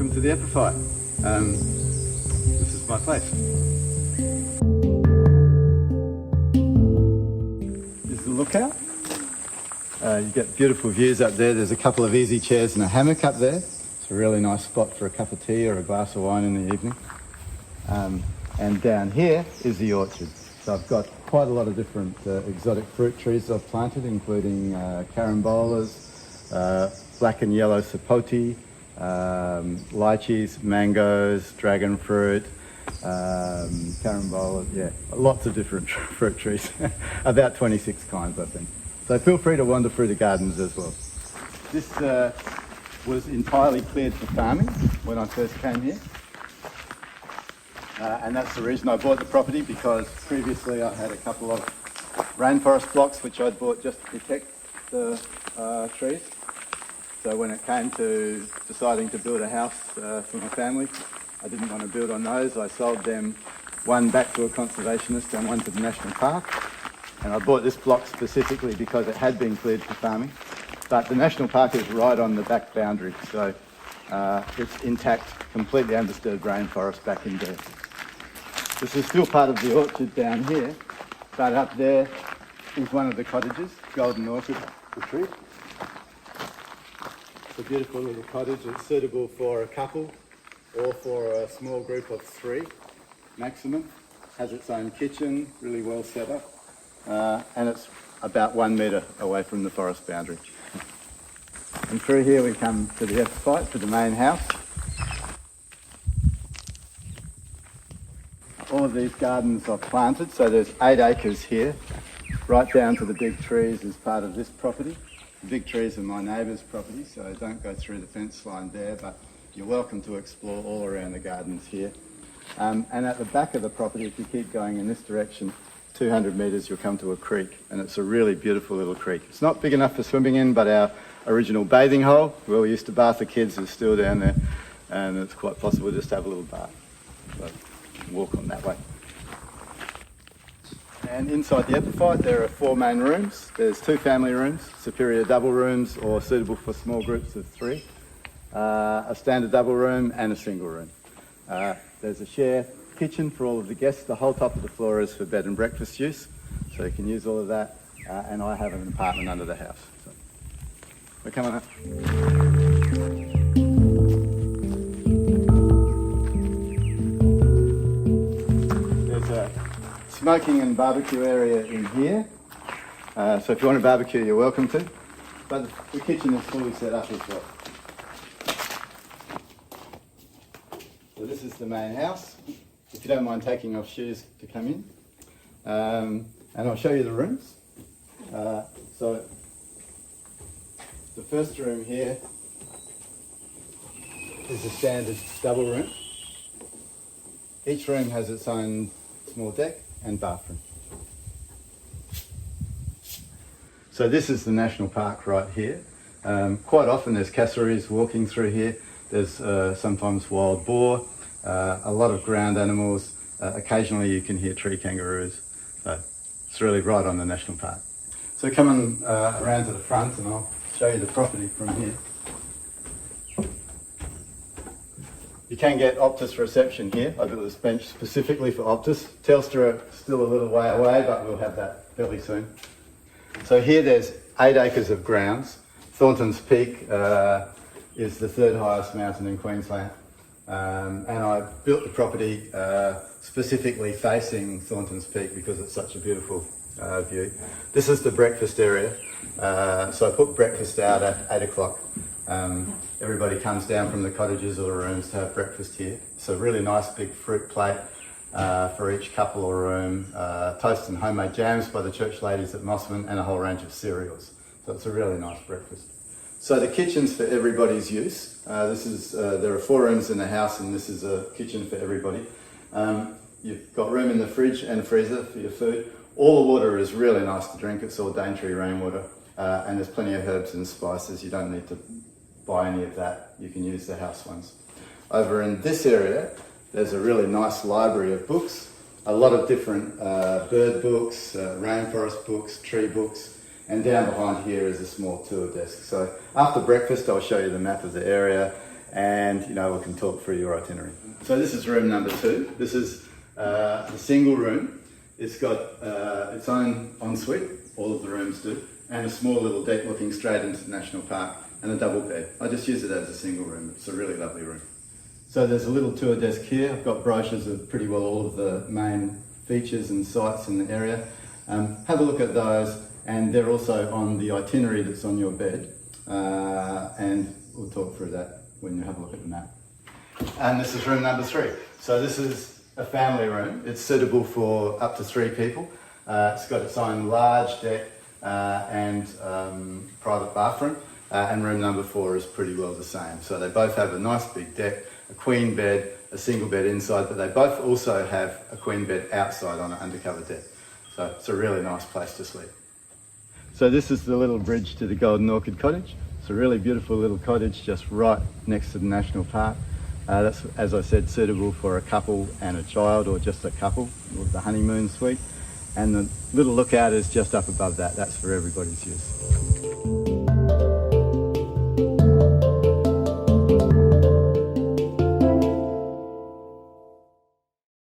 welcome to the Epiphyte. This is my place. This is the lookout. You get beautiful views up there. There's a couple of easy chairs and a hammock up there. It's a really nice spot for a cup of tea or a glass of wine in the evening. And down here is the orchard. So I've got quite a lot of different exotic fruit trees I've planted, including carambolas, black and yellow sapote, lychees, mangoes, dragon fruit, carambola, yeah, lots of different fruit trees. About 26 kinds, I think. So feel free to wander through the gardens as well. This was entirely cleared for farming when I first came here. And that's the reason I bought the property, because previously I had a couple of rainforest blocks which I'd bought just to protect the trees. So when it came to deciding to build a house for my family, I didn't want to build on those. I sold them, one back to a conservationist and one to the National Park. And I bought this block specifically because it had been cleared for farming. But the National Park is right on the back boundary, so it's intact, completely undisturbed rainforest back in there. This is still part of the orchard down here, but up there is one of the cottages, Golden Orchard Retreat. It's a beautiful little cottage. It's suitable for a couple or for a small group of 3 maximum. Has its own kitchen, really well set up, and it's about 1 metre away from the forest boundary. And through here we come to the Epiphyte, to the main house. All of these gardens are planted, so there's 8 acres here, right down to the big trees as part of this property. The big trees are my neighbour's property, so don't go through the fence line there, but you're welcome to explore all around the gardens here. And at the back of the property, if you keep going in this direction, 200 metres you'll come to a creek, and it's a really beautiful little creek. It's not big enough for swimming in, but our original bathing hole, where we used to bath the kids, is still down there, and it's quite possible just to have a little bath. So walk on that way. And inside the Epiphyte there are 4 main rooms. There's 2 family rooms, superior double rooms or suitable for small groups of 3, a standard double room and a single room. There's a share kitchen for all of the guests. The whole top of the floor is for bed and breakfast use, so you can use all of that, and I have an apartment under the house. So we're coming up. Smoking and barbecue area in here, so if you want to barbecue you're welcome to, but the kitchen is fully set up as well. So this is the main house, if you don't mind taking off shoes to come in, and I'll show you the rooms. So the first room here is a standard double room. Each room has its own small deck and bathroom. So this is the National Park right here. Quite often there's cassowaries walking through here. There's sometimes wild boar, a lot of ground animals. Occasionally you can hear tree kangaroos. So it's really right on the National Park. So coming around to the front, and I'll show you the property from here. You can get Optus reception here. I built this bench specifically for Optus. Telstra still a little way away, but we'll have that fairly soon. So here there's 8 acres of grounds. Thornton's Peak is the 3rd highest mountain in Queensland. And I built the property specifically facing Thornton's Peak because it's such a beautiful view. This is the breakfast area. So I put breakfast out at 8 o'clock. Everybody comes down from the cottages or the rooms to have breakfast here. It's a really nice big fruit plate for each couple or room, toast and homemade jams by the church ladies at Mossman, and a whole range of cereals. So it's a really nice breakfast. So the kitchen's for everybody's use. There are 4 rooms in the house, and this is a kitchen for everybody. You've got room in the fridge and freezer for your food. All the water is really nice to drink. It's all Daintree rainwater, and there's plenty of herbs and spices. You don't need to buy any of that. You can use the house ones. Over in this area, there's a really nice library of books, a lot of different bird books, rainforest books, tree books, and down behind here is a small tour desk. So after breakfast, I'll show you the map of the area and we can talk through your itinerary. So this is room number 2. This is a single room. It's got its own ensuite, all of the rooms do, and a small little deck looking straight into the national park, and a double bed. I just use it as a single room. It's a really lovely room. So there's a little tour desk here. I've got brochures of pretty well all of the main features and sites in the area. Have a look at those, and they're also on the itinerary that's on your bed, and we'll talk through that when you have a look at the map. And this is room number 3. So this is a family room. It's suitable for up to 3 people. It's got its own large deck and private bathroom, and room number 4 is pretty well the same. So they both have a nice big deck, a queen bed, a single bed inside, but they both also have a queen bed outside on an undercover deck. So it's a really nice place to sleep. So this is the little bridge to the Golden Orchid Cottage. It's a really beautiful little cottage just right next to the national park. That's, as I said, suitable for a couple and a child, or just a couple with the honeymoon suite. And the little lookout is just up above that. That's for everybody's use.